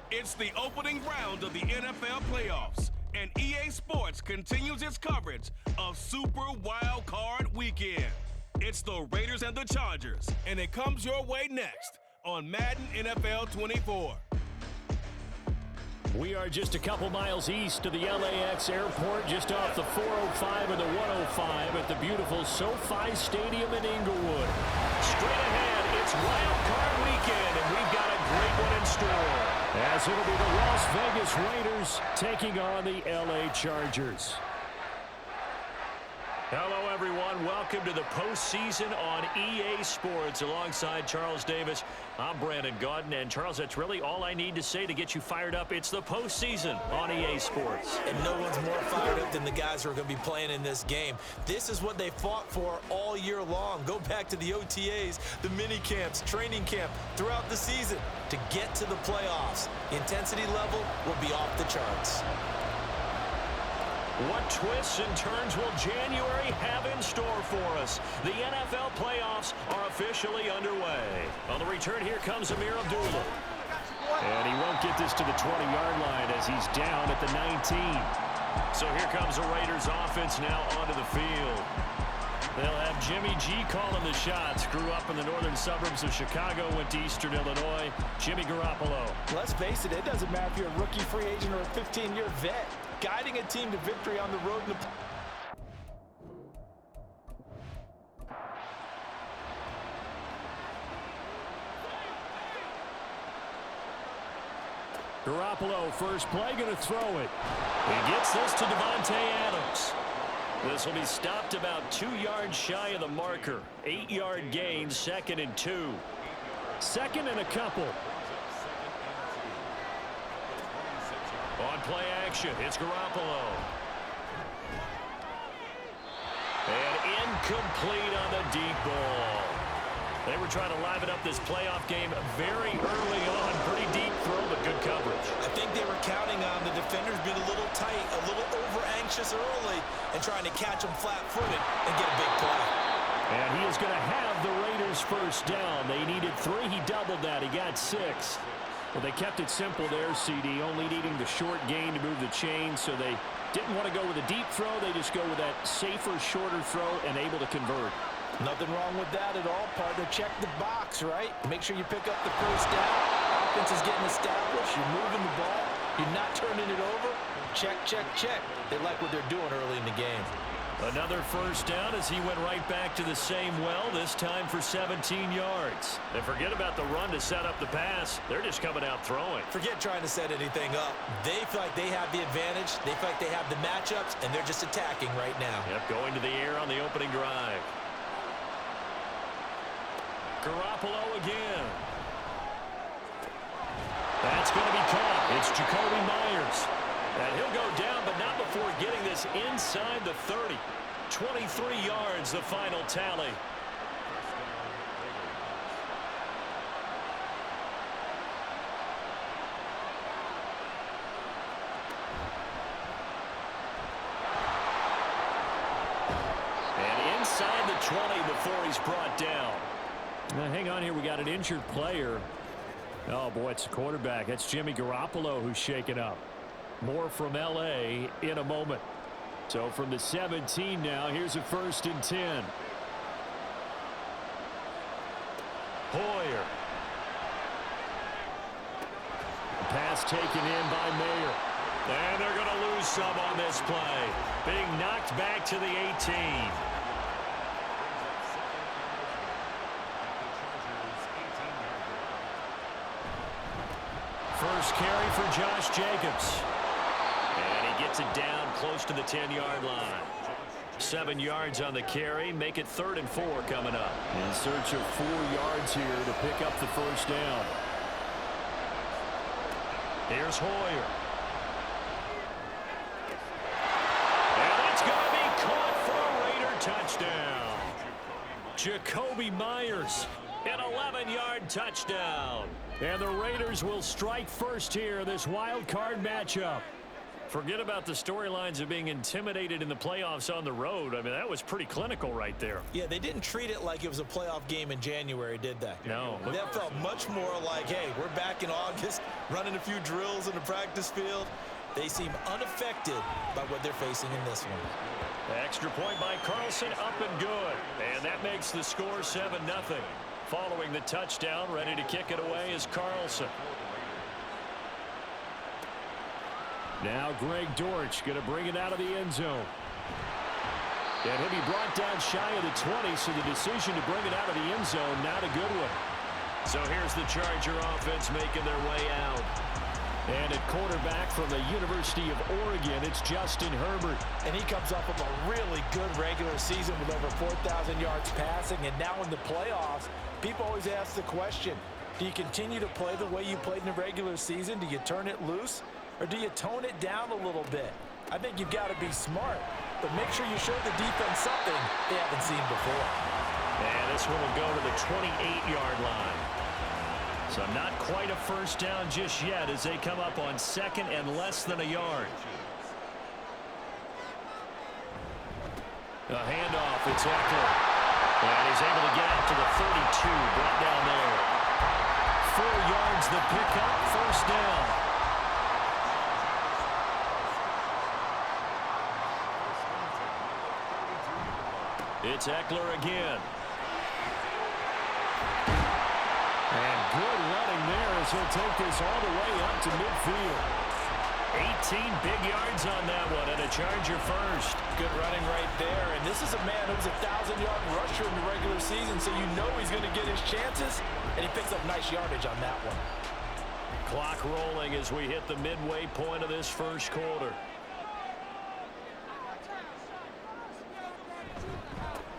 It's the opening round of the NFL playoffs, and EA Sports continues its coverage of Super Wild Card Weekend. It's the Raiders and the Chargers, and it comes your way next on Madden NFL 24. We are just a couple miles east of the LAX airport, just off the 405 and the 105 at the beautiful SoFi Stadium in Inglewood. Straight ahead, it's Wild Card Weekend, and we've got a great one in store, as it'll be the Las Vegas Raiders taking on the LA Chargers. Hello, everyone. Welcome to the postseason on EA Sports. Alongside Charles Davis, I'm Brandon Gaudin. And, Charles, that's really all I need to say to get you fired up. It's the postseason on EA Sports. And no one's more fired up than the guys who are going to be playing in this game. This is what they fought for all year long. Go back to the OTAs, the mini camps, training camp, throughout the season to get to the playoffs. The intensity level will be off the charts. What twists and turns will January have in store for us? The NFL playoffs are officially underway. On the return, here comes Amir Abdullah. And he won't get this to the 20-yard line as he's down at the 19. So here comes the Raiders offense now onto the field. They'll have Jimmy G calling the shots. Grew up in the northern suburbs of Chicago, went to Eastern Illinois. Jimmy Garoppolo. Let's face it, it doesn't matter if you're a rookie free agent or a 15-year vet. Guiding a team to victory on the road in the... Garoppolo, first play, going to throw it. He gets this to Devontae Adams. This will be stopped about 2 yards shy of the marker. 8-yard gain, 2nd and 2. 2nd and a couple. On play action, it's Garoppolo. And incomplete on the deep ball. They were trying to liven up this playoff game very early on. Pretty deep throw, but good coverage. I think they were counting on the defenders being a little tight, a little over-anxious early, and trying to catch them flat-footed and get a big play. And he is going to have the Raiders first down. They needed 3. He doubled that. He got 6. Well, they kept it simple there, CD, only needing the short gain to move the chain, so they didn't want to go with a deep throw. They just go with that safer, shorter throw and able to convert. Nothing wrong with that at all, partner. Check the box, right? Make sure you pick up the first down. Offense is getting established. You're moving the ball. You're not turning it over. Check, check, check. They like what they're doing early in the game. Another first down as he went right back to the same well, this time for 17 yards. And forget about the run to set up the pass. They're just coming out throwing. Forget trying to set anything up. They feel like they have the advantage. They feel like they have the matchups, and they're just attacking right now. Yep, going to the air on the opening drive. Garoppolo again. That's going to be caught. It's Jacoby Myers. And he'll go down, but not before getting this inside the 30. 23 yards, the final tally. And inside the 20 before he's brought down. Now, hang on here. We got an injured player. Oh, boy, it's the quarterback. That's Jimmy Garoppolo who's shaken up. More from L.A. in a moment. So from the 17 now, here's a 1st and 10. Hoyer. Pass taken in by Mayer. And they're going to lose some on this play. Being knocked back to the 18. First carry for Josh Jacobs. And he gets it down close to the 10-yard line. 7 yards on the carry. Make it 3rd and 4 coming up. In search of 4 yards here to pick up the first down. Here's Hoyer. And it's going to be caught for a Raider touchdown. Jacoby Myers, an 11-yard touchdown. And the Raiders will strike first here, this wild card matchup. Forget about the storylines of being intimidated in the playoffs on the road. I mean, that was pretty clinical right there. Yeah, they didn't treat it like it was a playoff game in January, did they? No. That felt much more like, hey, we're back in August, running a few drills in the practice field. They seem unaffected by what they're facing in this one. Extra point by Carlson, up and good. And that makes the score 7-0. Following the touchdown, ready to kick it away is Carlson. Now Greg Dortch going to bring it out of the end zone. And he'll be brought down shy of the 20, so the decision to bring it out of the end zone, not a good one. So here's the Charger offense making their way out. And at quarterback from the University of Oregon, it's Justin Herbert. And he comes up with a really good regular season with over 4,000 yards passing. And now in the playoffs, people always ask the question, do you continue to play the way you played in the regular season? Do you turn it loose? Or do you tone it down a little bit? I think you've got to be smart, but make sure you show the defense something they haven't seen before. And this one will go to the 28-yard line. So not quite a first down just yet as they come up on second and less than a yard. A handoff, it's Eckler. And he's able to get out to the 32, brought down there. 4 yards the pickup, first down. It's Eckler again. And good running there as he'll take this all the way up to midfield. 18 big yards on that one, and a Charger first. Good running right there, and this is a man who's a 1,000-yard rusher in the regular season, so you know he's going to get his chances, and he picks up nice yardage on that one. Clock rolling as we hit the midway point of this first quarter.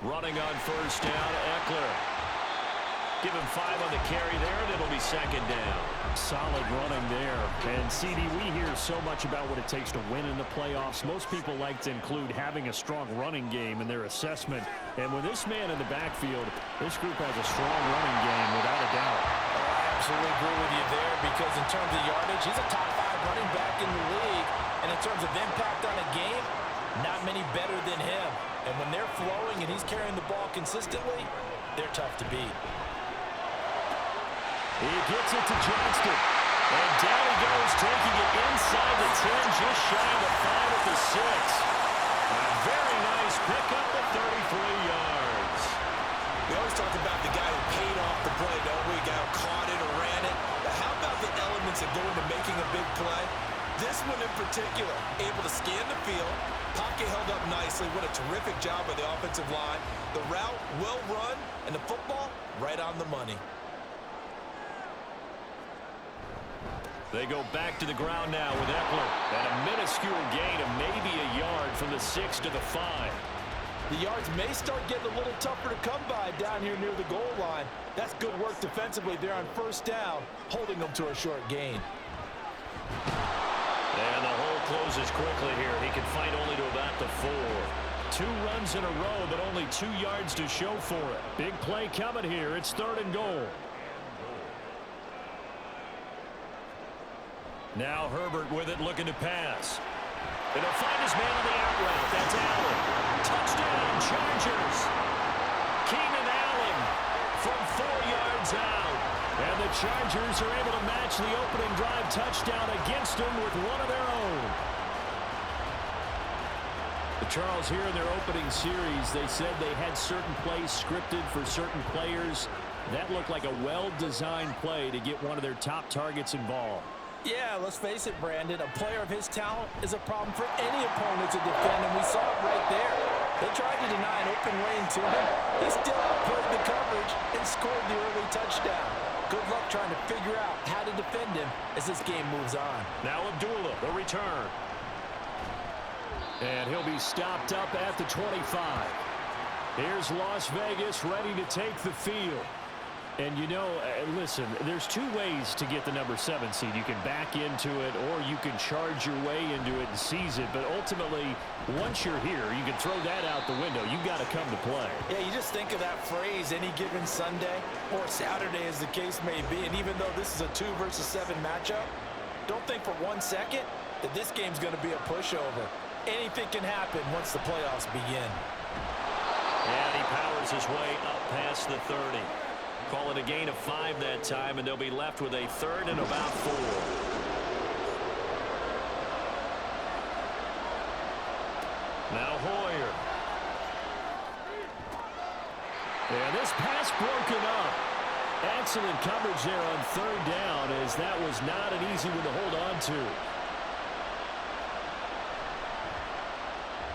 Running on first down, Eckler. Give him 5 on the carry there, and it'll be second down. Solid running there. And, CD, we hear so much about what it takes to win in the playoffs. Most people like to include having a strong running game in their assessment. And with this man in the backfield, this group has a strong running game, without a doubt. I absolutely agree with you there because in terms of yardage, he's a top 5 running back in the league. And in terms of impact on a game, not many better than him. And when they're flowing and he's carrying the ball consistently, they're tough to beat. He gets it to Johnston. And down he goes, taking it inside the 10, just shy of the 5 at the 6. A very nice pickup at 33 yards. We always talk about the guy who paid off the play, don't we? Guy who caught it or ran it. But how about the elements that go into making a big play? This one in particular, able to scan the field. Pocket held up nicely. What a terrific job by the offensive line. The route, well run, and the football, right on the money. They go back to the ground now with Eckler. And a minuscule gain of maybe a yard from the 6 to the 5. The yards may start getting a little tougher to come by down here near the goal line. That's good work defensively there on first down, holding them to a short gain. And the hole closes quickly here. He can fight only to about the 4. 2 runs in a row, but only 2 yards to show for it. Big play coming here. It's 3rd and goal. Now Herbert with it, looking to pass. And he'll find his man on the out route. That's Allen. Touchdown, Chargers. Keenan Allen from 4 yards out. And the Chargers are able to match the opening drive touchdown against them with one of their own. The Charles here in their opening series, they said they had certain plays scripted for certain players. That looked like a well-designed play to get one of their top targets involved. Yeah, let's face it, Brandon. A player of his talent is a problem for any opponent to defend, and we saw it right there. They tried to deny an open lane to him. He still outplayed the coverage and scored the early touchdown. Good luck trying to figure out how to defend him as this game moves on. Now Abdullah, the return. And he'll be stopped up at the 25. Here's Las Vegas ready to take the field. And, you know, listen, there's 2 ways to get the number 7 seed. You can back into it or you can charge your way into it and seize it. But ultimately, once you're here, you can throw that out the window. You've got to come to play. Yeah, you just think of that phrase, any given Sunday or Saturday as the case may be. And even though this is a 2 versus 7 matchup, don't think for 1 second that this game's going to be a pushover. Anything can happen once the playoffs begin. And he powers his way up past the 30. Call it a gain of 5 that time, and they'll be left with a 3rd and about 4. Now Hoyer. And this pass broken up. Excellent coverage there on 3rd down, as that was not an easy one to hold on to.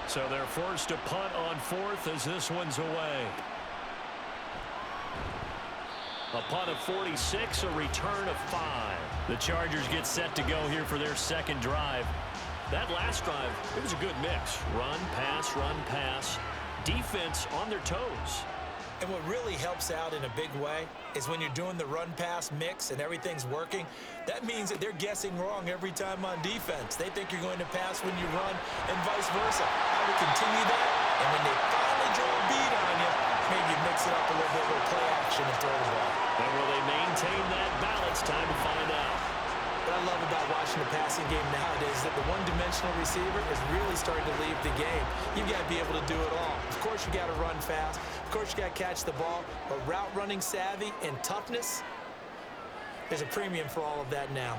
So they're forced to punt on 4th as this one's away. A punt of 46, a return of 5. The Chargers get set to go here for their 2nd drive. That last drive, it was a good mix. Run, pass, defense on their toes. And what really helps out in a big way is when you're doing the run-pass mix and everything's working, that means that they're guessing wrong every time on defense. They think you're going to pass when you run and vice versa. I would continue that, and when they finally draw a beat on you, maybe mix it up a little bit with play action and throw the ball. And will they maintain that balance? Time to find out. What I love about watching the passing game nowadays is that the one-dimensional receiver is really starting to leave the game. You've got to be able to do it all. Of course, you got to run fast. Of course, you got to catch the ball. But route running savvy and toughness, there's a premium for all of that now.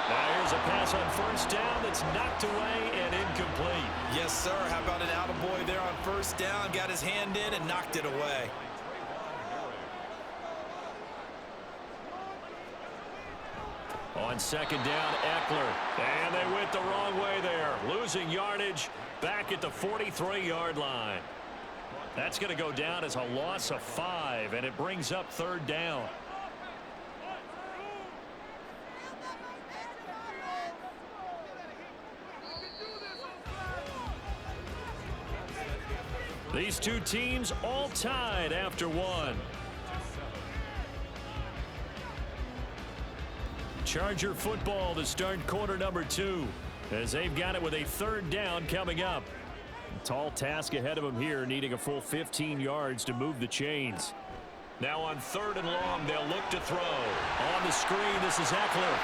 Now here's a pass on 1st down that's knocked away and incomplete. Yes, sir. How about an attaboy there on 1st down? Got his hand in and knocked it away. On 2nd down, Eckler. And they went the wrong way there. Losing yardage back at the 43-yard line. That's going to go down as a loss of 5, and it brings up 3rd down. These two teams all tied after 1. Charger football to start quarter number 2, as they've got it with a 3rd down coming up. A tall task ahead of them here, needing a full 15 yards to move the chains. Now on 3rd and long, they'll look to throw. On the screen, this is Eckler.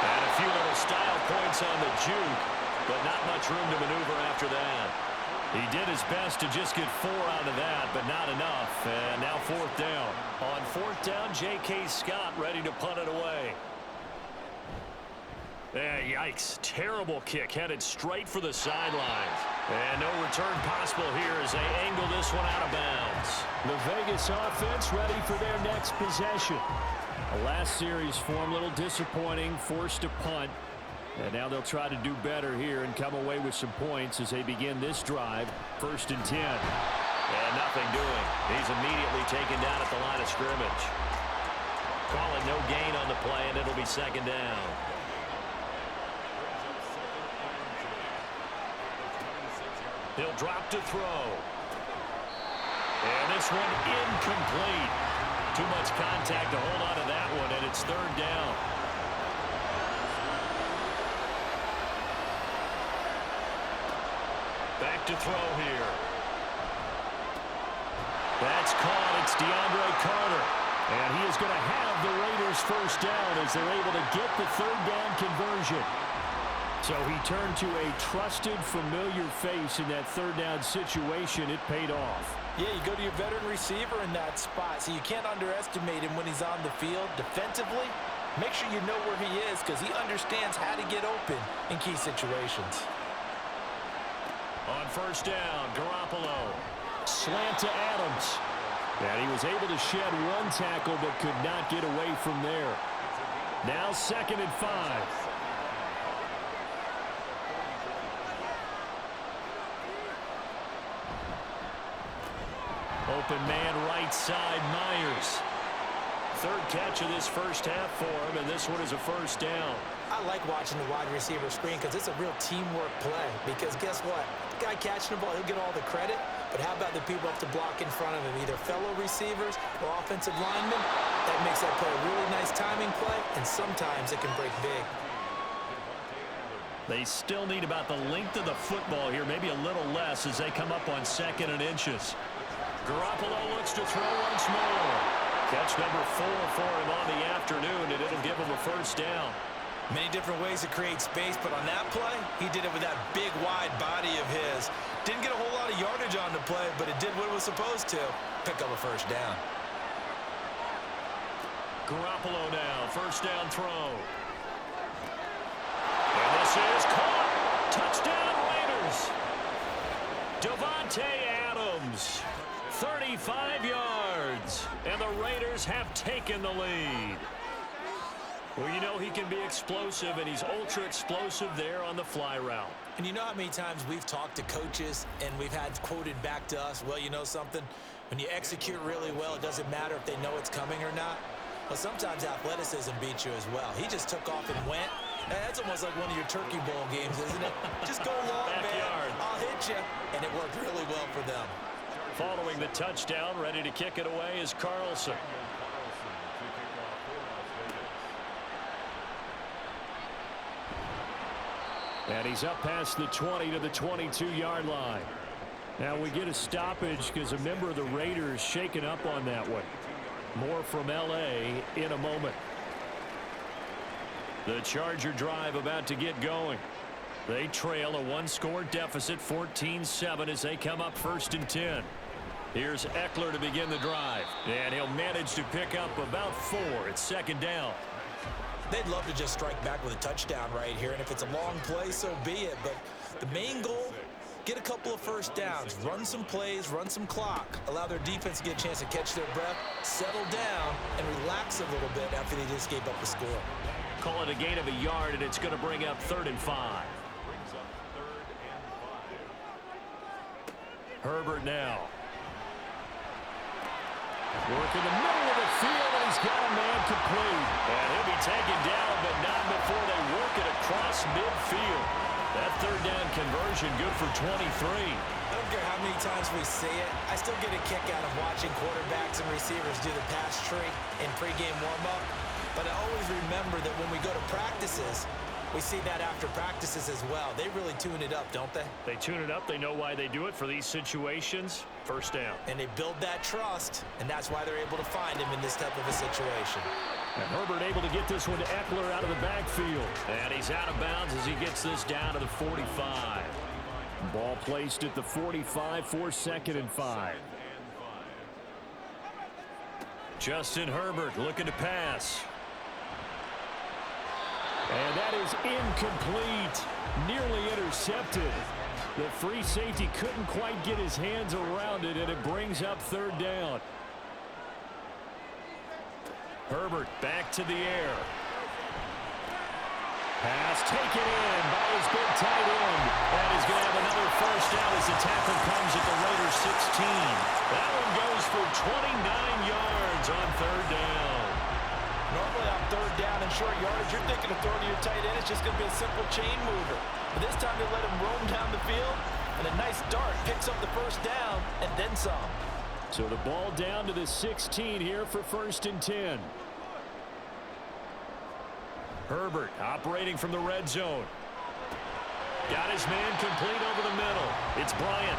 And a few little style points on the juke, but not much room to maneuver after that. He did his best to just get 4 out of that, but not enough. And now 4th down. On 4th down, J.K. Scott ready to punt it away. Yikes. Terrible kick headed straight for the sidelines. And no return possible here as they angle this one out of bounds. The Vegas offense ready for their next possession. The last series form a little disappointing, forced to punt. And now they'll try to do better here and come away with some points as they begin this drive. 1st and 10. And nothing doing. He's immediately taken down at the line of scrimmage. Call it no gain on the play, and it'll be 2nd down. He'll drop to throw. And this one incomplete. Too much contact to hold on to that one, and it's 3rd down. Back to throw here. That's caught. It's DeAndre Carter. And he is going to have the Raiders 1st down as they're able to get the 3rd down conversion. So he turned to a trusted, familiar face in that 3rd down situation. It paid off. Yeah, you go to your veteran receiver in that spot, so you can't underestimate him when he's on the field. Defensively, make sure you know where he is because he understands how to get open in key situations. On 1st down, Garoppolo. Slant to Adams. And he was able to shed 1 tackle but could not get away from there. Now 2nd and 5. Open man right side, Myers. 3rd catch of this 1st half for him, and this one is a 1st down. I like watching the wide receiver screen because it's a real teamwork play. Because guess what? The guy catching the ball, he'll get all the credit. But how about the people up to block in front of him, either fellow receivers or offensive linemen? That makes that play a really nice timing play, and sometimes it can break big. They still need about the length of the football here, maybe a little less as they come up on 2nd and inches. Garoppolo looks to throw once more. Catch number 4 for him on the afternoon, and it'll give him a first down. Many different ways to create space, but on that play, he did it with that big, wide body of his. Didn't get a whole lot of yardage on the play, but it did what it was supposed to. Pick up a first down. Garoppolo now, first down throw. And this is caught. Touchdown, Raiders. Davante Adams, 35 yards, and the Raiders have taken the lead. Well, you know he can be explosive, and he's ultra explosive there on the fly route. And you know how many times we've talked to coaches and we've had quoted back to us, well, you know something? When you execute really well, it doesn't matter if they know it's coming or not. Well, sometimes athleticism beats you as well. He just took off and went. That's almost like one of your Turkey Bowl games, isn't it? Just go long, Backyard. man. I'll hit you. And it worked really well for them. Following the touchdown, ready to kick it away is Carlson. And he's up past the 20 to the 22-yard line. Now we get a stoppage because a member of the Raiders shaken up on that one. More from L.A. in a moment. The Charger drive about to get going. They trail a one-score deficit, 14-7, as they come up 1st and 10. Here's Eckler to begin the drive. And he'll manage to pick up about 4 at 2nd down. They'd love to just strike back with a touchdown right here, and if it's a long play, so be it. But the main goal, get a couple of first downs, run some plays, run some clock, allow their defense to get a chance to catch their breath, settle down, and relax a little bit after they just gave up a score. Call it a gain of a yard, and it's going to bring up 3rd and 5. Herbert now. Work in the middle of the field, and he's got a man complete. And he'll be taken down, but not before they work it across midfield. That 3rd down conversion good for 23. I don't care how many times we see it. I still get a kick out of watching quarterbacks and receivers do the pass tree in pregame warm-up. But I always remember that when we go to practices, we see that after practices as well. They really tune it up, don't they? They tune it up. They know why they do it for these situations. First down. And they build that trust, and that's why they're able to find him in this type of a situation. And Herbert able to get this one to Eckler out of the backfield. And he's out of bounds as he gets this down to the 45. Ball placed at the 45 for 2nd and 5. Justin Herbert looking to pass. And that is incomplete. Nearly intercepted. The free safety couldn't quite get his hands around it, and it brings up 3rd down. Herbert back to the air. Pass taken in by his big tight end. And he's going to have another first down as the tackle comes at the Raiders 16. That one goes for 29 yards on 3rd down. Normally on 3rd down and short yardage, you're thinking of throwing to your tight end. It's just going to be a simple chain mover. But this time they let him roam down the field, and a nice dart picks up the first down and then some. So the ball down to the 16 here for 1st and 10. Herbert operating from the red zone. Got his man complete over the middle. It's Bryant.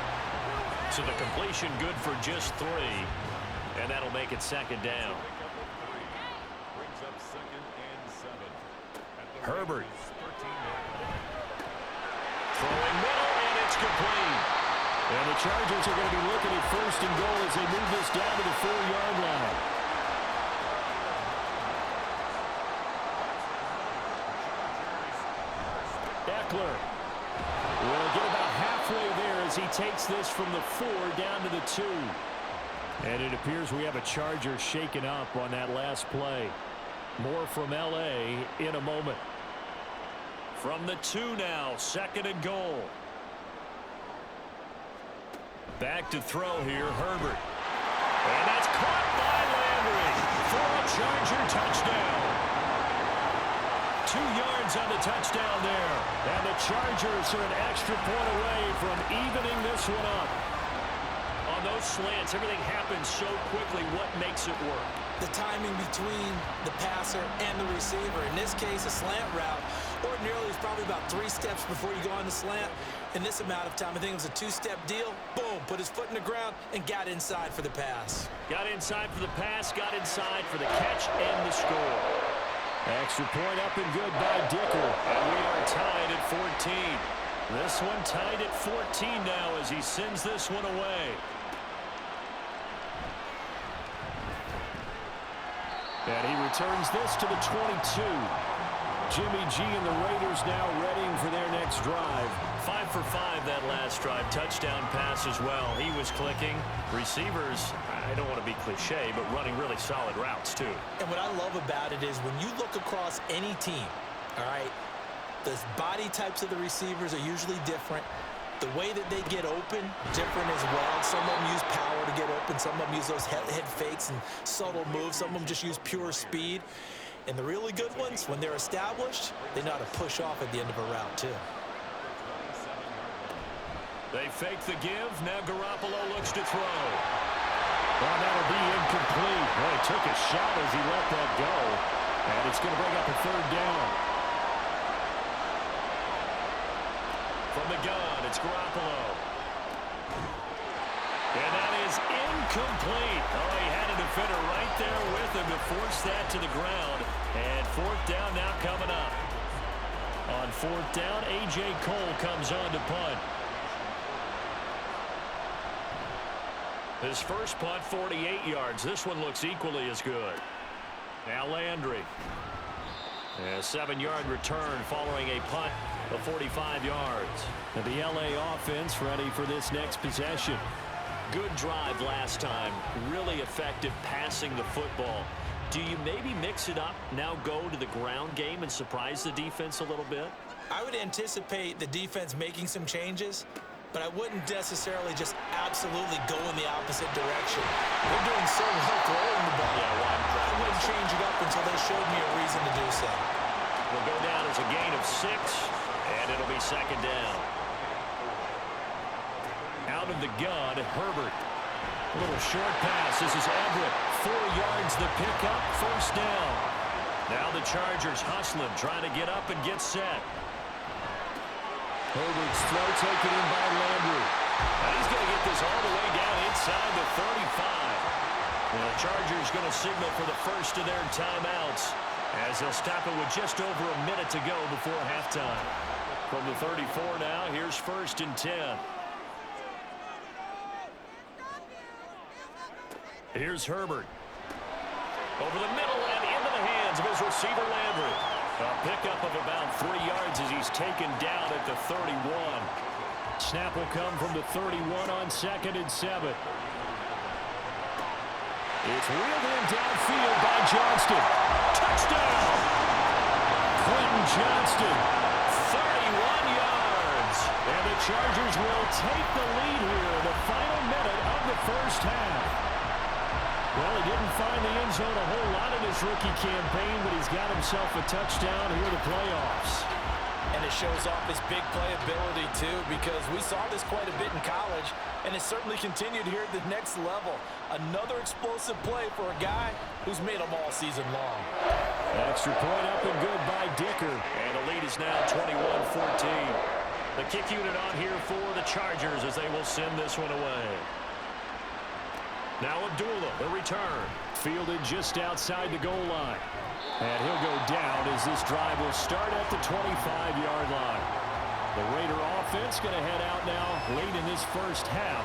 So the completion good for just 3. And that'll make it 2nd down. Herbert. Throwing middle, and it's complete. And the Chargers are going to be looking at 1st and goal as they move this down to the 4-yard line. Eckler will get about halfway there as he takes this from the 4 down to the 2. And it appears we have a Charger shaken up on that last play. More from L.A. in a moment. From the 2 now, 2nd and goal. Back to throw here, Herbert. And that's caught by Landry for a Charger touchdown. 2 yards on the touchdown there. And the Chargers are an extra point away from evening this one up. On those slants, everything happens so quickly. What makes it work? The timing between the passer and the receiver. In this case, a slant route. Ordinarily, it's probably about 3 steps before you go on the slant. In this amount of time, I think it was a 2-step deal. Boom, put his foot in the ground and got inside for the pass. Got inside for the pass, got inside for the catch and the score. Extra point up and good by Dicker. And we are tied at 14. This one tied at 14 now as he sends this one away. And he returns this to the 22. Jimmy G and the Raiders now readying for their next drive. 5 for 5 that last drive. Touchdown pass as well. He was clicking. Receivers, I don't want to be cliche, but running really solid routes too. And what I love about it is when you look across any team, all right, the body types of the receivers are usually different. The way that they get open, different as well. Some of them use power to get open. Some of them use those head fakes and subtle moves. Some of them just use pure speed. And the really good ones, when they're established, they know how to push off at the end of a route, too. They fake the give. Now Garoppolo looks to throw. Well, that'll be incomplete. Well, he took a shot as he let that go. And it's going to bring up a 3rd down. From the gun, it's Garoppolo. And that is incomplete. Oh, he had a defender right there with him to force that to the ground. And 4th down now coming up. On 4th down, A.J. Cole comes on to punt. His first punt, 48 yards. This one looks equally as good. Now Landry. A 7-yard return following a punt of 45 yards. And the L.A. offense ready for this next possession. Good drive last time. Really effective passing the football. Do you maybe mix it up, now go to the ground game and surprise the defense a little bit? I would anticipate the defense making some changes, but I wouldn't necessarily just absolutely go in the opposite direction. They're doing so well throwing the ball. I wouldn't change it up until they showed me a reason to do so. Will go down as a gain of 6, and it'll be 2nd down. Out of the gun, Herbert. A little short pass. This is Everett. 4 yards the pickup. 1st down. Now the Chargers hustling, trying to get up and get set. Herbert's throw taken in by Landry. Now he's going to get this all the way down inside the 35. And the Chargers going to signal for the first of their timeouts as they'll stop it with just over a minute to go before halftime. From the 34 now, here's 1st and 10. Here's Herbert. Over the middle and into the hands of his receiver, Landry. A pickup of about 3 yards as he's taken down at the 31. Snap will come from the 31 on 2nd and 7. It's reeled in downfield by Johnston. Touchdown! Quentin Johnston, 31 yards. And the Chargers will take the lead here in the final minute of the 1st half. Well, he didn't find the end zone a whole lot in his rookie campaign, but he's got himself a touchdown here in the playoffs. And it shows off his big playability, too, because we saw this quite a bit in college, and it certainly continued here at the next level. Another explosive play for a guy who's made them all season long. Extra point up and good by Dicker. And the lead is now 21-14. The kick unit on here for the Chargers as they will send this one away. Now Abdullah, the return. Fielded just outside the goal line. And he'll go down as this drive will start at the 25-yard line. The Raider offense going to head out now late in this 1st half.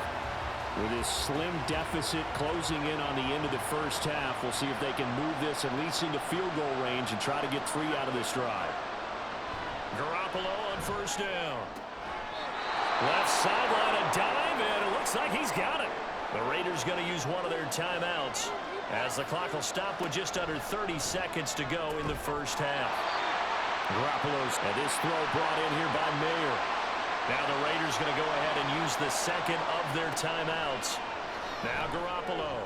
With this slim deficit closing in on the end of the 1st half, we'll see if they can move this at least into field goal range and try to get 3 out of this drive. Garoppolo on 1st down. Left sideline, a dive, and it looks like he's got it. The Raiders going to use one of their timeouts as the clock will stop with just under 30 seconds to go in the 1st half. Garoppolo's and this throw brought in here by Mayer. Now the Raiders going to go ahead and use the 2nd of their timeouts. Now Garoppolo.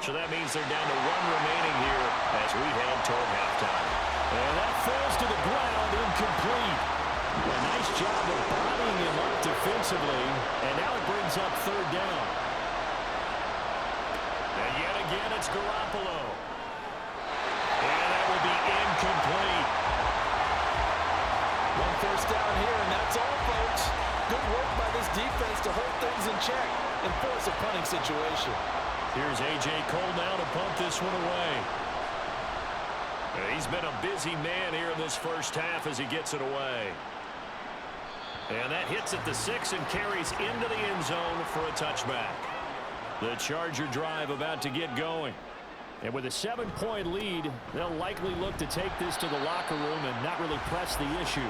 So that means they're down to 1 remaining here as we head toward halftime. And that falls to the ground, incomplete. A nice job of bodying him up defensively, and now it brings up 3rd down. And yet again, it's Garoppolo. And that will be incomplete. One first down here, and that's all, folks. Good work by this defense to hold things in check and force a punting situation. Here's A.J. Cole now to punt this one away. He's been a busy man here in this first half as he gets it away. And that hits at the 6 and carries into the end zone for a touchback. The Charger drive about to get going. And with a 7-point lead, they'll likely look to take this to the locker room and not really press the issue.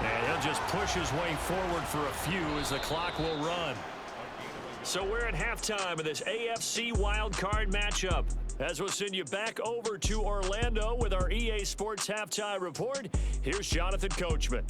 And he'll just push his way forward for a few as the clock will run. So we're at halftime of this AFC wildcard matchup. As we'll send you back over to Orlando with our EA Sports Halftime Report, here's Jonathan Coachman.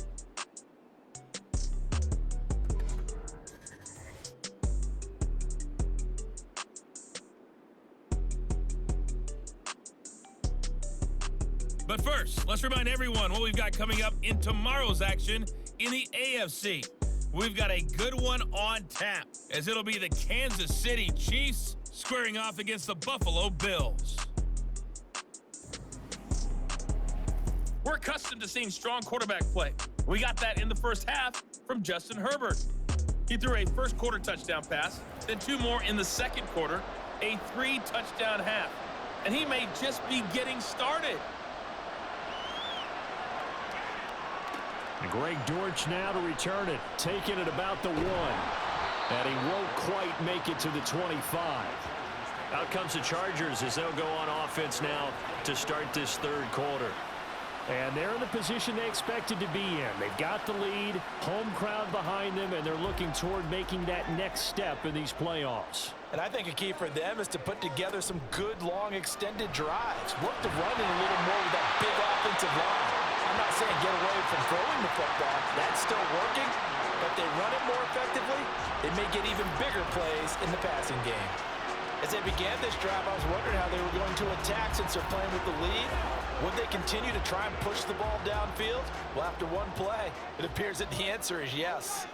But first, let's remind everyone what we've got coming up in tomorrow's action in the AFC. We've got a good one on tap, as it'll be the Kansas City Chiefs squaring off against the Buffalo Bills. We're accustomed to seeing strong quarterback play. We got that in the first half from Justin Herbert. He threw a first-quarter touchdown pass, then 2 more in the second quarter, a 3-touchdown half. And he may just be getting started. Greg Dortch now to return it, taking it about the 1. And he won't quite make it to the 25. Out comes the Chargers as they'll go on offense now to start this third quarter. And they're in the position they expected to be in. They've got the lead, home crowd behind them, and they're looking toward making that next step in these playoffs. And I think a key for them is to put together some good, long, extended drives. Work the running a little more with that big offensive line. I'm not saying get away from throwing the football. That's still working. But they run it more effectively, they may get even bigger plays in the passing game. As they began this drive, I was wondering how they were going to attack since they're playing with the lead. Would they continue to try and push the ball downfield? Well, after one play, it appears that the answer is yes.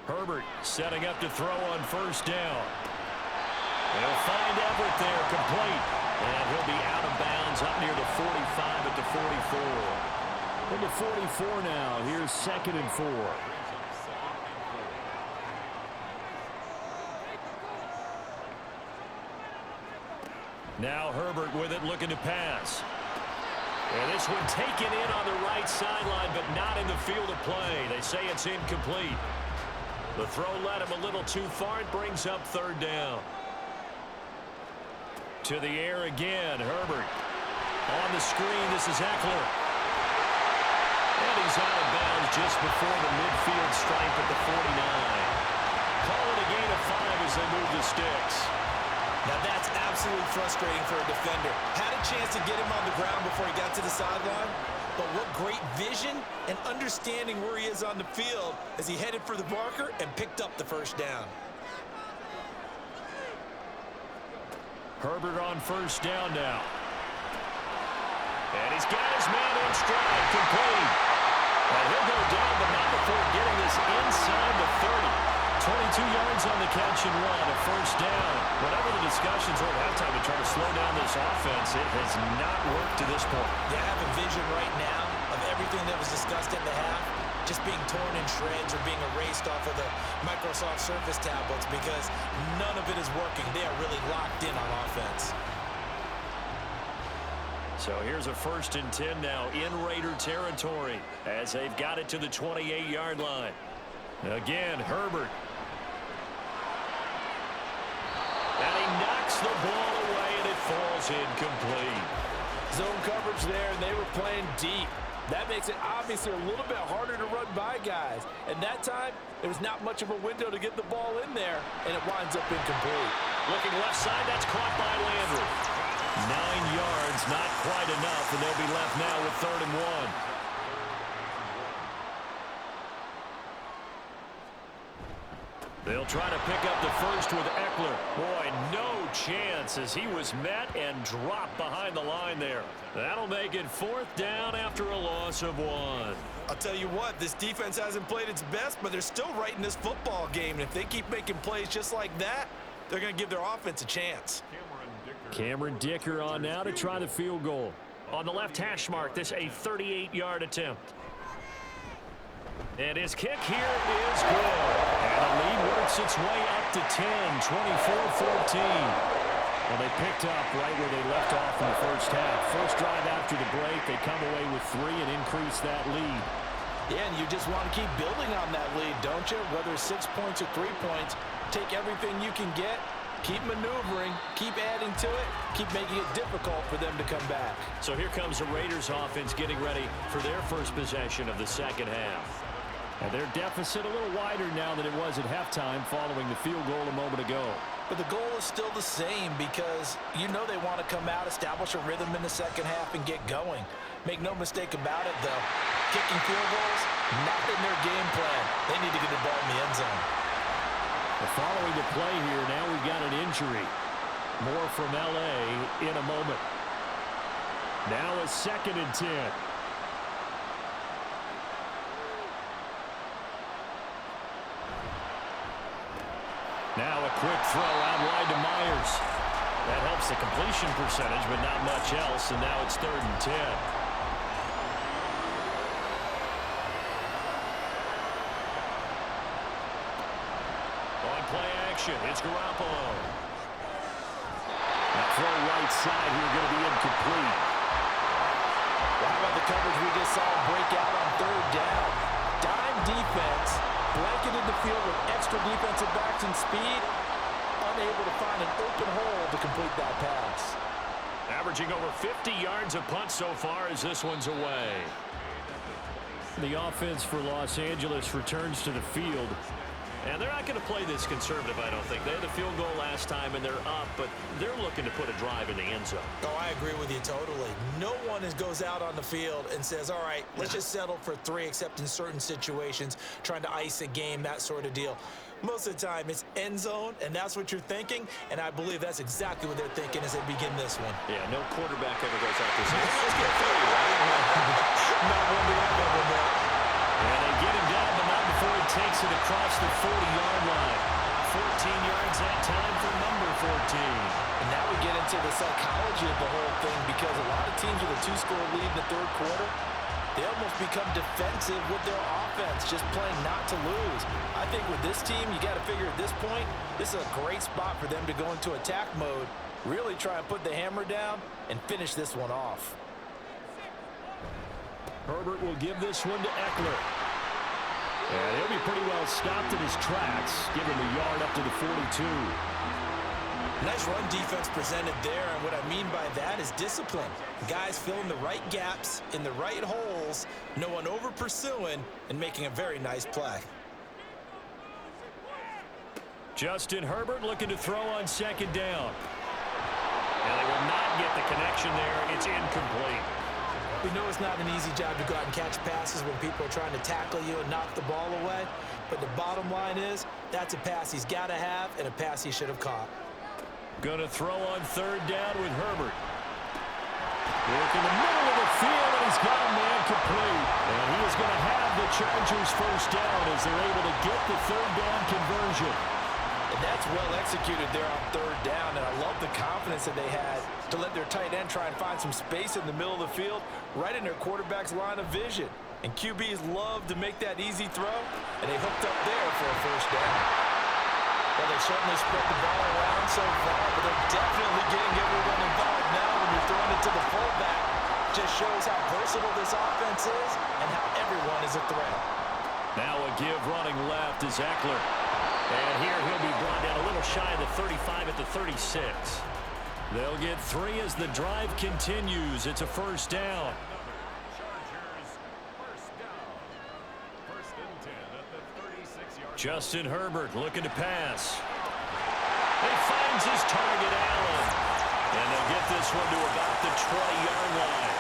Herbert setting up to throw on first down. They'll find Everett there, complete. And he'll be out of bounds up near the 45 at the 44. Into 44 now. Here's 2nd and 4. Now Herbert with it, looking to pass. And this one taken in on the right sideline, but not in the field of play. They say it's incomplete. The throw led him a little too far. It brings up 3rd down. To the air again, Herbert. On the screen, this is Eckler. And he's out of bounds just before the midfield stripe at the 49. Call it a gain of 5 as they move the sticks. Now that's absolutely frustrating for a defender. Had a chance to get him on the ground before he got to the sideline, but what great vision and understanding where he is on the field as he headed for the marker and picked up the first down. Herbert on first down now. And he's got his man in stride, complete. And he'll go down, but not before getting this inside the 30. 22 yards on the catch and run, a first down. Whatever the discussions were at halftime to try to slow down this offense, it has not worked to this point. Yeah, I have a vision right now of everything that was discussed at the half just being torn in shreds or being erased off of the Microsoft Surface tablets because none of it is working. They are really locked in on offense. So here's a 1st and 10 now in Raider territory as they've got it to the 28-yard line. Again, Herbert. And he knocks the ball away, and it falls incomplete. Zone coverage there, and they were playing deep. That makes it obviously a little bit harder to run by guys. And that time, there was not much of a window to get the ball in there, and it winds up incomplete. Looking left side, that's caught by Landry. 9 yards, not quite enough, and they'll be left now with 3rd and 1. They'll try to pick up the first with Eckler. Boy, no chance as he was met and dropped behind the line there. That'll make it 4th down after a loss of 1. I'll tell you what, this defense hasn't played its best, but they're still right in this football game. And if they keep making plays just like that, they're going to give their offense a chance. Cameron Dicker on now to try the field goal. On the left hash mark, this a 38-yard attempt. And his kick here is good. And the lead works its way up to 10, 24-14. Well, they picked up right where they left off in the first half. First drive after the break, they come away with 3 and increase that lead. Yeah, and you just want to keep building on that lead, don't you? Whether it's 6 points or 3 points, take everything you can get, keep maneuvering, keep adding to it, keep making it difficult for them to come back. So here comes the Raiders offense getting ready for their first possession of the second half. And their deficit a little wider now than it was at halftime following the field goal a moment ago. But the goal is still the same because you know they want to come out, establish a rhythm in the second half, and get going. Make no mistake about it, though. Kicking field goals, not in their game plan. They need to get the ball in the end zone. Well, following the play here, now we've got an injury. More from L.A. in a moment. Now a 2nd and 10. Now a quick throw out wide to Myers. That helps the completion percentage, but not much else, and now it's 3rd and 10. On play action, it's Garoppolo. That throw right side here going to be incomplete. How about the coverage we just saw break out on 3rd down? Dime defense. Blanketed the field with extra defensive backs and speed, unable to find an open hole to complete that pass. Averaging over 50 yards a punt so far as this one's away. The offense for Los Angeles returns to the field. And they're not going to play this conservative, I don't think. They had a field goal last time, and they're up, but they're looking to put a drive in the end zone. Oh, I agree with you totally. No one goes out on the field and says, all right, let's just settle for 3, except in certain situations, trying to ice a game, that sort of deal. Most of the time, it's end zone, and that's what you're thinking, and I believe that's exactly what they're thinking as they begin this one. Yeah, no quarterback ever goes out this. Let's get 30, right? Not one to have ever met. And they get him down, but not before he takes it across the 40-yard line. 14 yards that time for number 14. And now we get into the psychology of the whole thing because a lot of teams with a 2-score lead in the 3rd quarter, they almost become defensive with their offense, just playing not to lose. I think with this team, you got to figure at this point, this is a great spot for them to go into attack mode, really try and put the hammer down and finish this one off. Herbert will give this one to Eckler. And he'll be pretty well stopped in his tracks. Give him a yard up to the 42. Nice run defense presented there, and what I mean by that is discipline. Guys filling the right gaps in the right holes, no one over pursuing, and making a very nice play. Justin Herbert looking to throw on 2nd down. And they will not get the connection there. It's incomplete. We know it's not an easy job to go out and catch passes when people are trying to tackle you and knock the ball away, but the bottom line is that's a pass he's got to have and a pass he should have caught. Going to throw on 3rd down with Herbert. Work in the middle of the field, and he's got a man complete. And he is going to have the Chargers first down as they're able to get the 3rd down conversion. And that's well executed there on 3rd down, and I love the confidence that they had to let their tight end try and find some space in the middle of the field, right in their quarterback's line of vision. And QBs love to make that easy throw, and they hooked up there for a first down. Well, they certainly spread the ball around so far, but they're definitely getting everyone involved now when you're throwing it to the fullback. Just shows how versatile this offense is and how everyone is a threat. Now a give running left is Eckler. And here he'll be brought down a little shy of the 35 at the 36. They'll get 3 as the drive continues. It's a first down. Justin Herbert looking to pass. He finds his target, Allen. And they'll get this one to about the 20-yard line.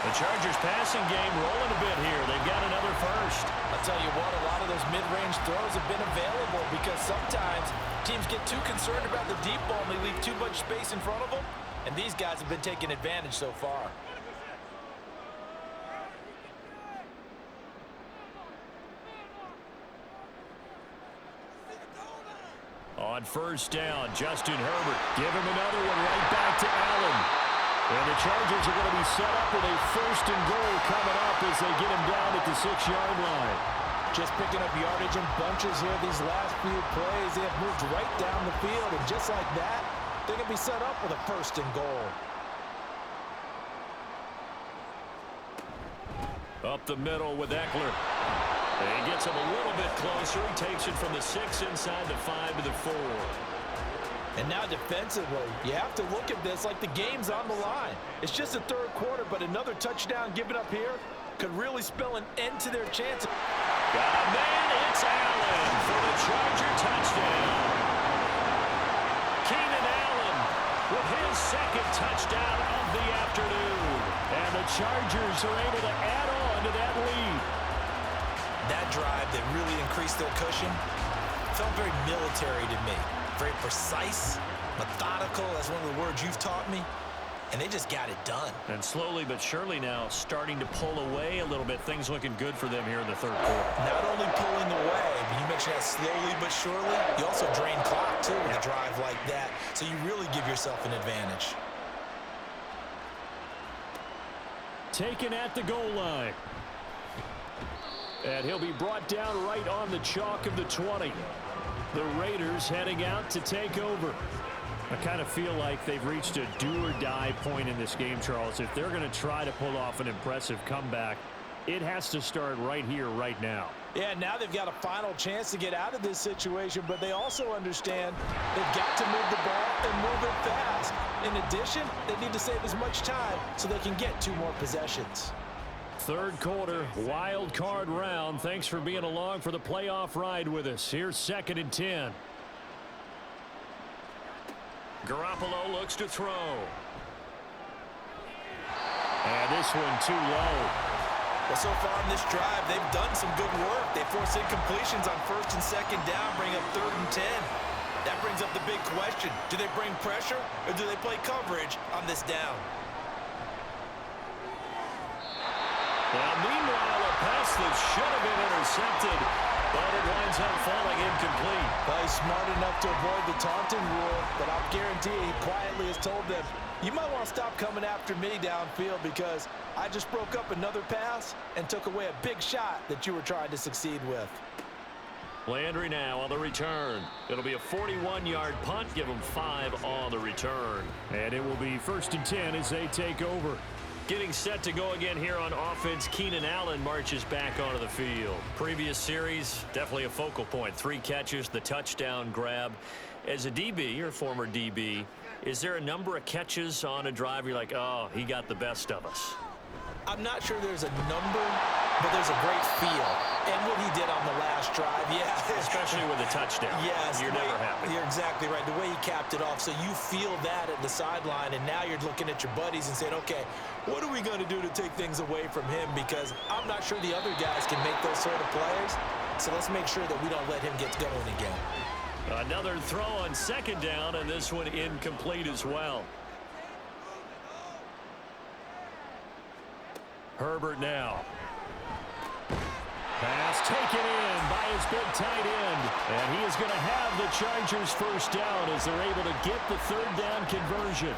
The Chargers passing game rolling a bit here. They've got another first. I'll tell you what, a lot of those mid-range throws have been available because sometimes teams get too concerned about the deep ball and they leave too much space in front of them. And these guys have been taking advantage so far. On first down, Justin Herbert. Give him another one right back to Allen. And the Chargers are going to be set up with a 1st and goal coming up as they get him down at the 6-yard line. Just picking up yardage in bunches here these last few plays. They have moved right down the field, and just like that, they're going to be set up with a 1st and goal. Up the middle with Eckler. And he gets him a little bit closer. He takes it from the 6 inside the 5 to the 4. And now defensively, you have to look at this like the game's on the line. It's just the 3rd quarter, but another touchdown given up here could really spell an end to their chances. Got a man, it's Allen for the Charger touchdown. Keenan Allen with his 2nd touchdown of the afternoon. And the Chargers are able to add on to that lead. That drive that really increased their cushion felt very military to me. Very precise, methodical, that's one of the words you've taught me, and they just got it done. And slowly but surely now starting to pull away a little bit. Things looking good for them here in the 3rd quarter. Not only pulling away, but you mentioned that slowly but surely, you also drain clock too with a drive like that, so you really give yourself an advantage. Taken at the goal line. And he'll be brought down right on the chalk of the 20. The Raiders heading out to take over. I kind of feel like they've reached a do-or-die point in this game, Charles. If they're going to try to pull off an impressive comeback, it has to start right here, right now. Yeah, now they've got a final chance to get out of this situation, but they also understand they've got to move the ball and move it fast. In addition, they need to save as much time so they can get 2 more possessions. 3rd quarter, wild card round. Thanks for being along for the playoff ride with us. Here's 2nd and 10. Garoppolo looks to throw. And this one too low. Well, so far in this drive, they've done some good work. They force incompletions on 1st and 2nd down, bring up 3rd and 10. That brings up the big question. Do they bring pressure or do they play coverage on this down? Now, meanwhile, a pass that should have been intercepted, but it winds up falling incomplete. Well, he's smart enough to avoid the taunting rule, but I'll guarantee he quietly has told them, you might want to stop coming after me downfield because I just broke up another pass and took away a big shot that you were trying to succeed with. Landry now on the return. It'll be a 41-yard punt. Give them 5 on the return. And it will be 1st and 10 as they take over. Getting set to go again here on offense, Keenan Allen marches back onto the field. Previous series, definitely a focal point. 3 catches, the touchdown grab. As a DB, or former DB, is there a number of catches on a drive you're like, oh, he got the best of us? I'm not sure there's a number, but there's a great feel. And what he did on the last drive, yeah. Especially with a touchdown. Yes. You're never happy. You're exactly right. The way he capped it off, so you feel that at the sideline, and now you're looking at your buddies and saying, okay, what are we going to do to take things away from him? Because I'm not sure the other guys can make those sort of plays. So let's make sure that we don't let him get going again. Another throw on 2nd down, and this one incomplete as well. Herbert now. Pass taken in by his big tight end. And he is going to have the Chargers 1st down as they're able to get the 3rd down conversion.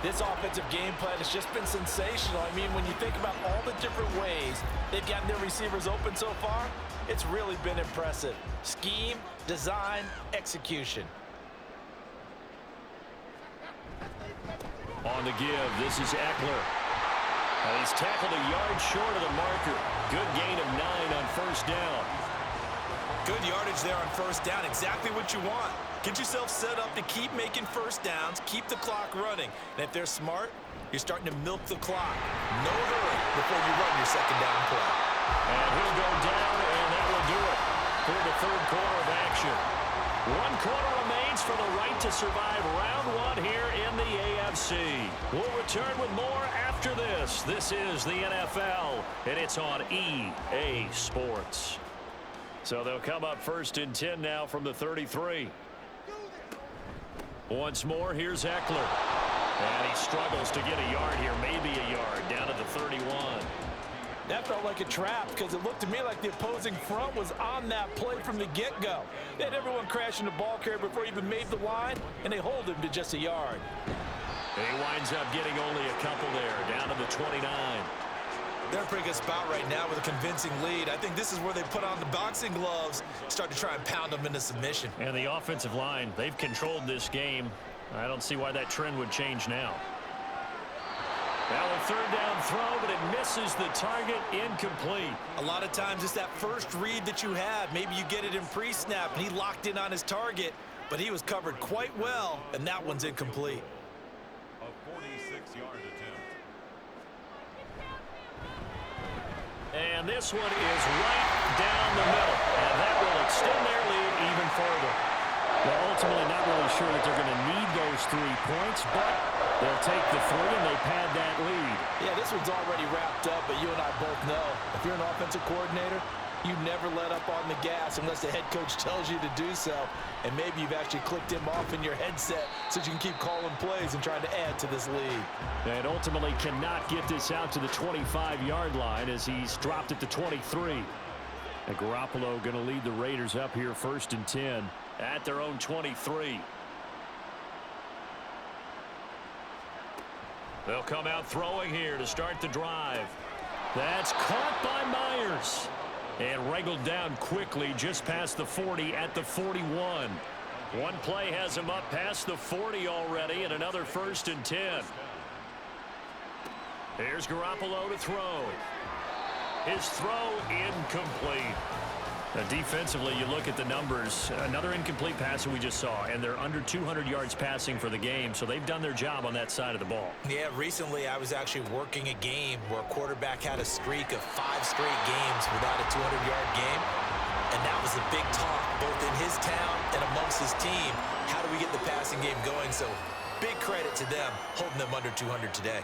This offensive game plan has just been sensational. I mean, when you think about all the different ways they've gotten their receivers open so far, it's really been impressive. Scheme, design, execution. On the give, this is Eckler. And he's tackled a yard short of the marker. Good gain of 9 on 1st down. Good yardage there on 1st down. Exactly what you want. Get yourself set up to keep making 1st downs, keep the clock running. And if they're smart, you're starting to milk the clock. No hurry before you run your 2nd down play. And he'll go down, and that will do it for the 3rd quarter of action. 1 quarter remains for the right to survive round 1 here in the AFC. We'll return with more after this. This is the NFL, and it's on EA Sports. So they'll come up 1st and 10 now from the 33. Once more, here's Eckler. And he struggles to get a yard here, maybe a yard, down to the 31. That felt like a trap because it looked to me like the opposing front was on that play from the get-go. They had everyone crashing the ball carrier before he even made the line, and they hold him to just a yard. He winds up getting only a couple there, down to the 29. They're in a pretty good spot right now with a convincing lead. I think this is where they put on the boxing gloves, start to try and pound them into submission. And the offensive line, they've controlled this game. I don't see why that trend would change now. Now a third down throw, but it misses the target, incomplete. A lot of times it's that first read that you have. Maybe you get it in pre-snap, and he locked in on his target, but he was covered quite well, and that one's incomplete. A 46-yard attempt. And this one is right down the middle, and that will extend their lead even further. Well, ultimately not really sure that they're going to need those 3 points, but they'll take the 3 and they pad that lead. Yeah, this one's already wrapped up, but you and I both know if you're an offensive coordinator, you never let up on the gas unless the head coach tells you to do so. And maybe you've actually clicked him off in your headset so you can keep calling plays and trying to add to this lead. And ultimately cannot get this out to the 25-yard line as he's dropped at the 23. And Garoppolo going to lead the Raiders up here 1st and 10 at their own 23. They'll come out throwing here to start the drive. That's caught by Myers. And wrangled down quickly just past the 40 at the 41. One play has him up past the 40 already, and another 1st and 10. Here's Garoppolo to throw. His throw incomplete. Now defensively, you look at the numbers. Another incomplete pass that we just saw, and they're under 200 yards passing for the game, so they've done their job on that side of the ball. Yeah, recently I was actually working a game where a quarterback had a streak of 5 straight games without a 200-yard game, and that was the big talk, both in his town and amongst his team. How do we get the passing game going? So big credit to them, holding them under 200 today.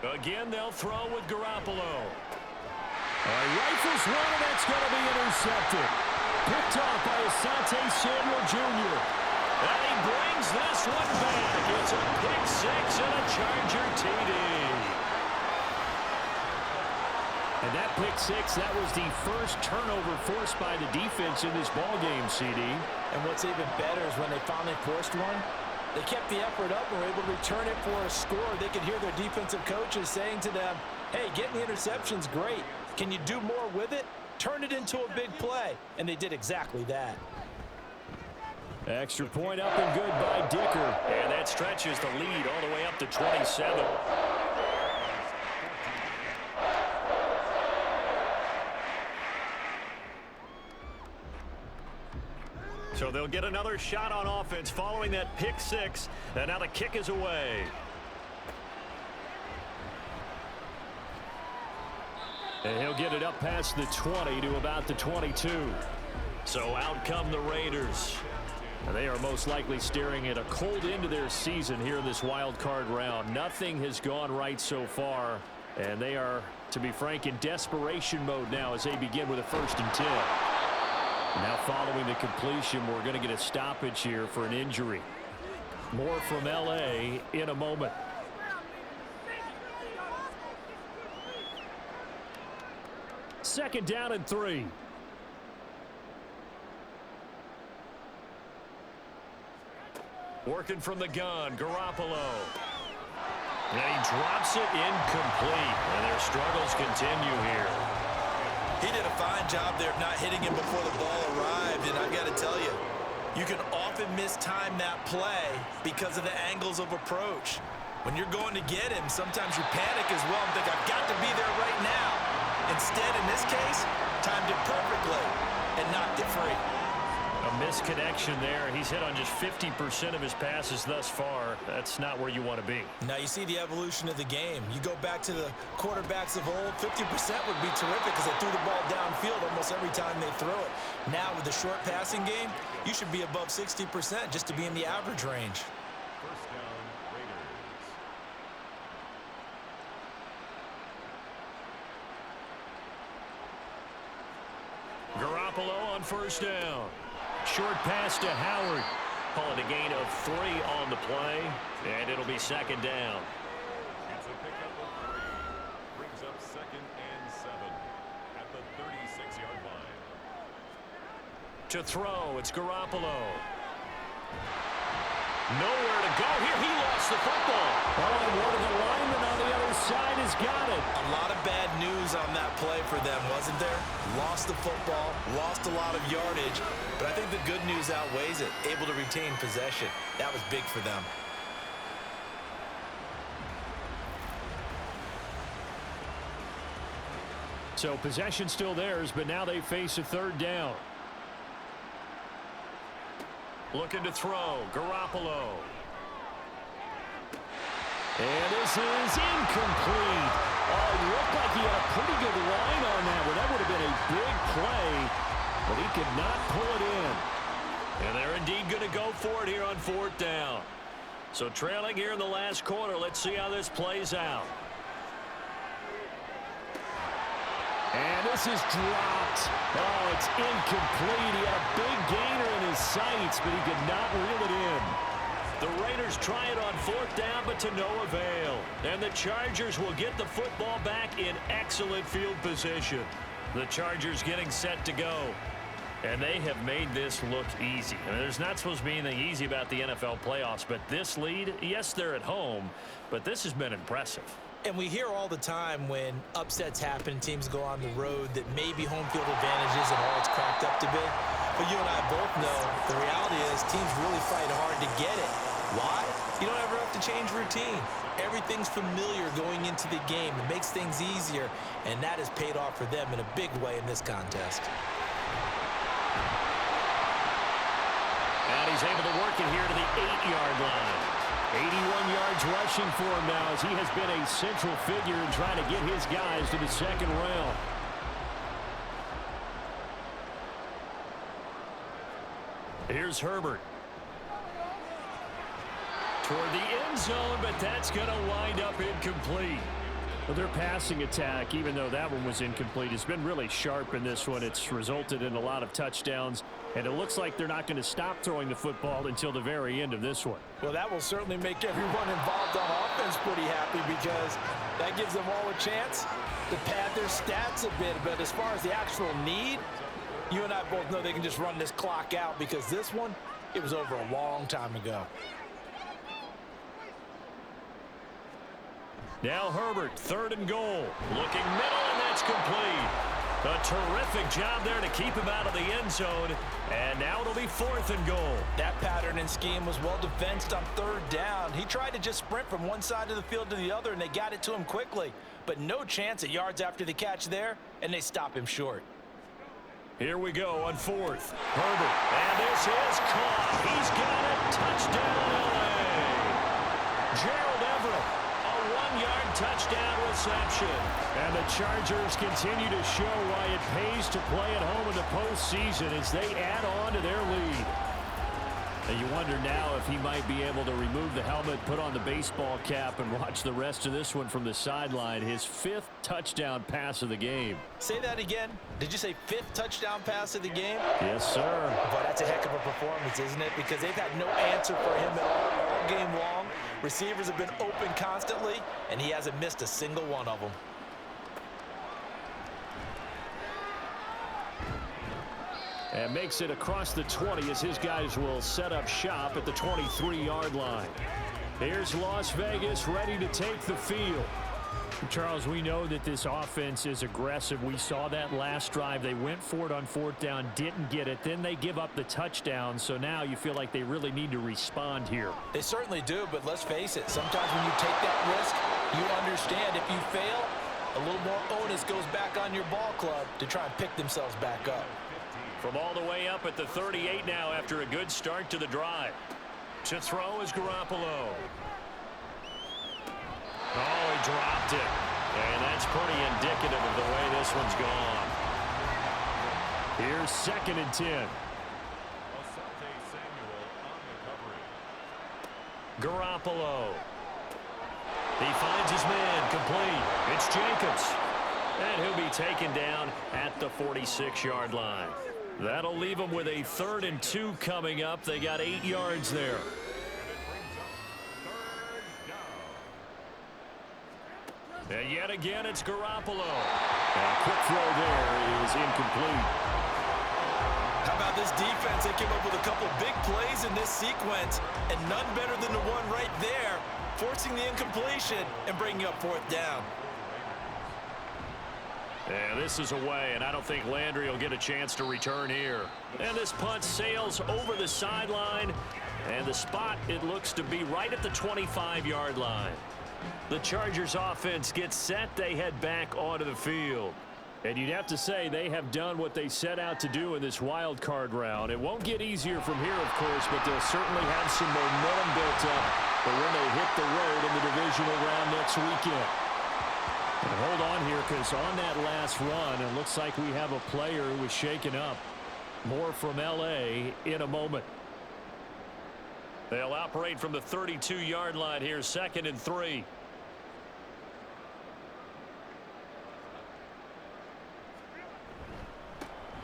Again, they'll throw with Garoppolo. Rifles one, and that's going to be intercepted. Picked off by Asante Samuel Jr. And he brings this one back. It's a pick 6 and a Charger TD. And that pick 6, that was the first turnover forced by the defense in this ballgame, CD. And what's even better is when they finally forced one, they kept the effort up and were able to return it for a score. They could hear their defensive coaches saying to them, hey, getting the interception's great. Can you do more with it? Turn it into a big play. And they did exactly that. Extra point up and good by Dicker. And that stretches the lead all the way up to 27. So they'll get another shot on offense following that pick 6. And now the kick is away. And he'll get it up past the 20 to about the 22. So out come the Raiders. And they are most likely staring at a cold end to their season here in this wild card round. Nothing has gone right so far. And they are, to be frank, in desperation mode now as they begin with a 1st and 10. Now following the completion, we're going to get a stoppage here for an injury. More from L.A. in a moment. Second down and 3. Working from the gun, Garoppolo. And he drops it incomplete. And their struggles continue here. He did a fine job there of not hitting him before the ball arrived, and I've got to tell you, you can often mistime that play because of the angles of approach. When you're going to get him, sometimes you panic as well and think, I've got to be there right now. Instead, in this case, timed it perfectly and knocked it free. A misconnection there. He's hit on just 50% of his passes thus far. That's not where you want to be. Now you see the evolution of the game. You go back to the quarterbacks of old, 50% would be terrific because they threw the ball downfield almost every time they throw it. Now with the short passing game, you should be above 60% just to be in the average range. First down, Raiders. Garoppolo on 1st down. Short pass to Howard. Call it a gain of 3 on the play, and it'll be 2nd down. It's a pickup of 3. Brings up 2nd and 7 at the 36-yard line. To throw, it's Garoppolo. Nowhere to go here. He lost the football. Oh, and one of the linemen on the other side has got it. A lot of bad news on that play for them, wasn't there? Lost the football, lost a lot of yardage, but I think the good news outweighs it. Able to retain possession. That was big for them. So possession still theirs, but now they face a third down. Looking to throw, Garoppolo. And this is incomplete. Oh, it looked like he had a pretty good line on that one. That would have been a big play, but he could not pull it in. And they're indeed going to go for it here on fourth down. So trailing here in the last quarter, let's see how this plays out. And this is dropped. Oh, it's incomplete. He had a big gainer in his sights, but he could not reel it in. The Raiders try it on fourth down, but to no avail. And the Chargers will get the football back in excellent field position. The Chargers getting set to go. And they have made this look easy. I mean, there's not supposed to be anything easy about the NFL playoffs, but this lead, yes, they're at home, but this has been impressive. And we hear all the time when upsets happen, teams go on the road, that maybe home field advantage isn't all it's cracked up to be. But you and I both know the reality is teams really fight hard to get it. Why? You don't ever have to change routine. Everything's familiar going into the game. It makes things easier, and that has paid off for them in a big way in this contest. And he's able to work it here to the 8-yard line. 81 yards rushing for him now as he has been a central figure in trying to get his guys to the second round. Here's Herbert. Toward the end zone, but that's going to wind up incomplete. Well, their passing attack, even though that one was incomplete, has been really sharp in this one. It's resulted in a lot of touchdowns, and it looks like they're not going to stop throwing the football until the very end of this one. Well, that will certainly make everyone involved on offense pretty happy because that gives them all a chance to pad their stats a bit. But as far as the actual need, you and I both know they can just run this clock out because this one, it was over a long time ago. Now Herbert, 3rd and goal. Looking middle, and that's complete. A terrific job there to keep him out of the end zone. And now it'll be 4th and goal. That pattern and scheme was well defensed on 3rd down. He tried to just sprint from one side of the field to the other, and they got it to him quickly. But no chance at yards after the catch there, and they stop him short. Here we go on 4th. Herbert, and this is caught. He's got it. Touchdown, L.A. Gerald Everett. 1-yard touchdown reception. And the Chargers continue to show why it pays to play at home in the postseason as they add on to their lead. And you wonder now if he might be able to remove the helmet, put on the baseball cap, and watch the rest of this one from the sideline. His 5th touchdown pass of the game. Say that again. Did you say 5th touchdown pass of the game? Yes, sir. But that's a heck of a performance, isn't it? Because they've had no answer for him at all game long. Receivers have been open constantly, and he hasn't missed a single one of them. And makes it across the 20 as his guys will set up shop at the 23-yard line. Here's Las Vegas ready to take the field. Charles, we know that this offense is aggressive. We saw that last drive. They went for it on 4th down, didn't get it. Then they give up the touchdown. So now you feel like they really need to respond here. They certainly do, but let's face it. Sometimes when you take that risk, you understand if you fail, a little more onus goes back on your ball club to try and pick themselves back up. From all the way up at the 38 now after a good start to the drive. To throw is Garoppolo. Oh, he dropped it. And that's pretty indicative of the way this one's gone. Here's 2nd and 10. Garoppolo. He finds his man complete. It's Jacobs. And he'll be taken down at the 46-yard line. That'll leave them with a 3rd and 2 coming up. They got 8 yards there. And yet again, it's Garoppolo. And a quick throw there is incomplete. How about this defense? They came up with a couple big plays in this sequence, and none better than the one right there, forcing the incompletion and bringing up 4th down. And this is away, and I don't think Landry will get a chance to return here. And this punt sails over the sideline, and the spot, it looks to be right at the 25-yard line. The Chargers offense gets set. They head back onto the field. And you'd have to say they have done what they set out to do in this wild card round. It won't get easier from here, of course, but they'll certainly have some momentum built up for when they hit the road in the divisional round next weekend. And hold on here, because on that last run, it looks like we have a player who was shaken up. More from L.A. in a moment. They'll operate from the 32-yard line here, 2nd and 3.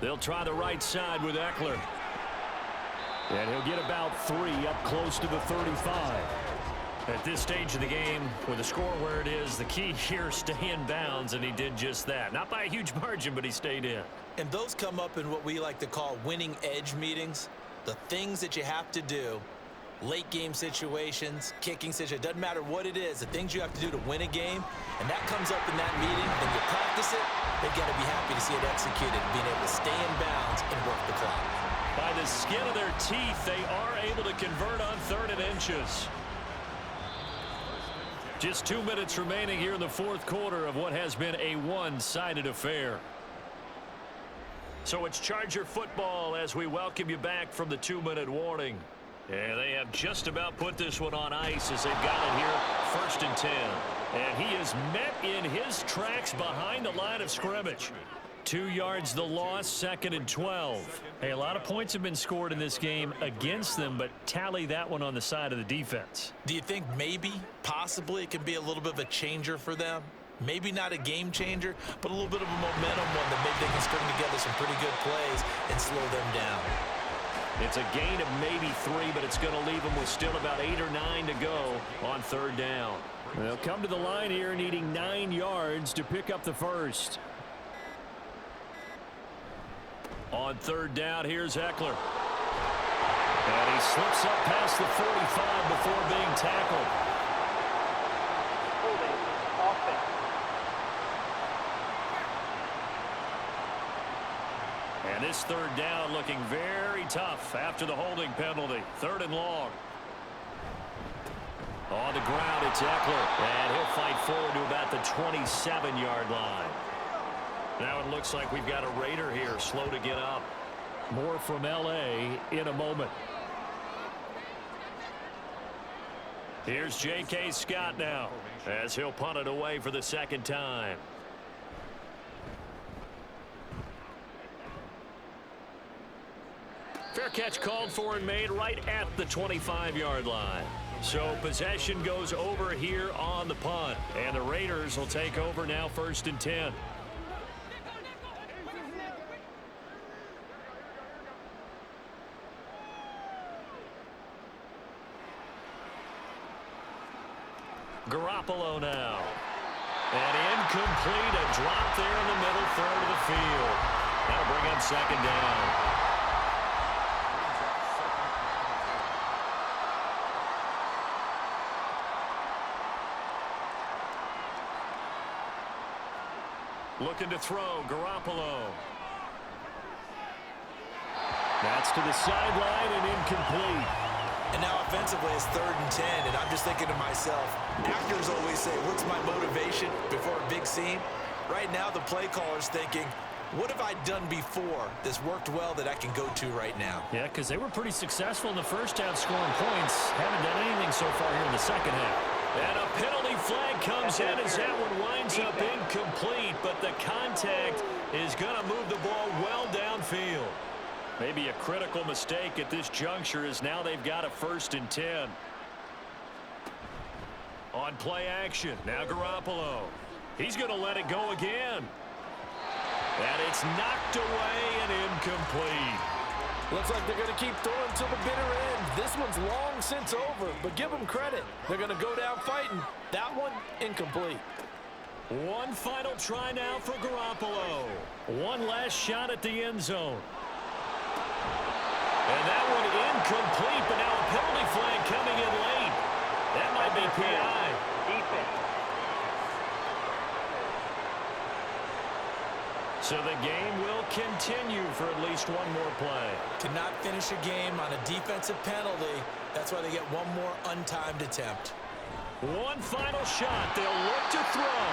They'll try the right side with Eckler. And he'll get about 3 up close to the 35. At this stage of the game, with the score where it is, the key here, stay in bounds, and he did just that. Not by a huge margin, but he stayed in. And those come up in what we like to call winning edge meetings. The things that you have to do, late game situations, kicking situations, doesn't matter what it is, the things you have to do to win a game, and that comes up in that meeting, and you practice it, they've got to be happy to see it executed, being able to stay in bounds and work the clock. By the skin of their teeth, they are able to convert on 3rd and inches. Just 2 minutes remaining here in the 4th quarter of what has been a one-sided affair. So it's Charger football as we welcome you back from the 2-minute warning. And they have just about put this one on ice as they've got it here, 1st and 10. And he is met in his tracks behind the line of scrimmage. 2 yards the loss, 2nd and 12. Hey, a lot of points have been scored in this game against them, but tally that one on the side of the defense. Do you think maybe, possibly, it can be a little bit of a changer for them? Maybe not a game changer, but a little bit of a momentum one that maybe they can string together some pretty good plays and slow them down. It's a gain of maybe 3, but it's going to leave them with still about 8 or 9 to go on 3rd down. They'll come to the line here needing 9 yards to pick up the first. On 3rd down, here's Eckler. And he slips up past the 45 before being tackled. Holding offense. And this 3rd down looking very tough after the holding penalty. 3rd and long. On the ground, it's Eckler. And he'll fight forward to about the 27-yard line. Now it looks like we've got a Raider here, slow to get up. More from L.A. in a moment. Here's J.K. Scott now, as he'll punt it away for the 2nd time. Fair catch called for and made right at the 25-yard line. So possession goes over here on the punt. And the Raiders will take over now, 1st and 10. Garoppolo now. And incomplete, a drop there in the middle 3rd of the field. That'll bring up 2nd down. Looking to throw, Garoppolo. That's to the sideline and incomplete. And now offensively it's 3rd and 10, and I'm just thinking to myself, actors always say, what's my motivation before a big scene? Right now the play caller's thinking, what have I done before that's worked well that I can go to right now? Yeah, because they were pretty successful in the first half scoring points. Haven't done anything so far here in the 2nd half. And a penalty flag comes in as that one winds up incomplete, but the contact is going to move the ball well downfield. Maybe a critical mistake at this juncture as now they've got a 1st and 10. On play action, now Garoppolo. He's going to let it go again. And it's knocked away and incomplete. Looks like they're going to keep throwing to the bitter end. This one's long since over, but give them credit. They're going to go down fighting. That one, incomplete. One final try now for Garoppolo. One last shot at the end zone. incomplete, but now a penalty flag coming in late. That might be PI. Defense. So the game will continue for at least one more play. Cannot finish a game on a defensive penalty. That's why they get one more untimed attempt. One final shot. They'll look to throw.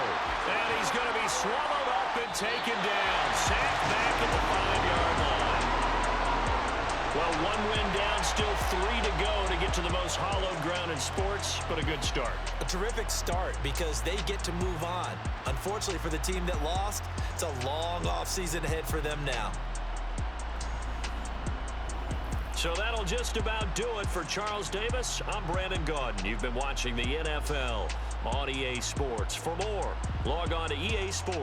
And he's going to be swallowed up and taken down. Sacked back at the 5-yard line. Well, one win down, still 3 to go to get to the most hallowed ground in sports, but a good start. A terrific start because they get to move on. Unfortunately for the team that lost, it's a long offseason ahead for them now. So that'll just about do it for Charles Davis. I'm Brandon Gaudin. You've been watching the NFL on EA Sports. For more, log on to EA Sports.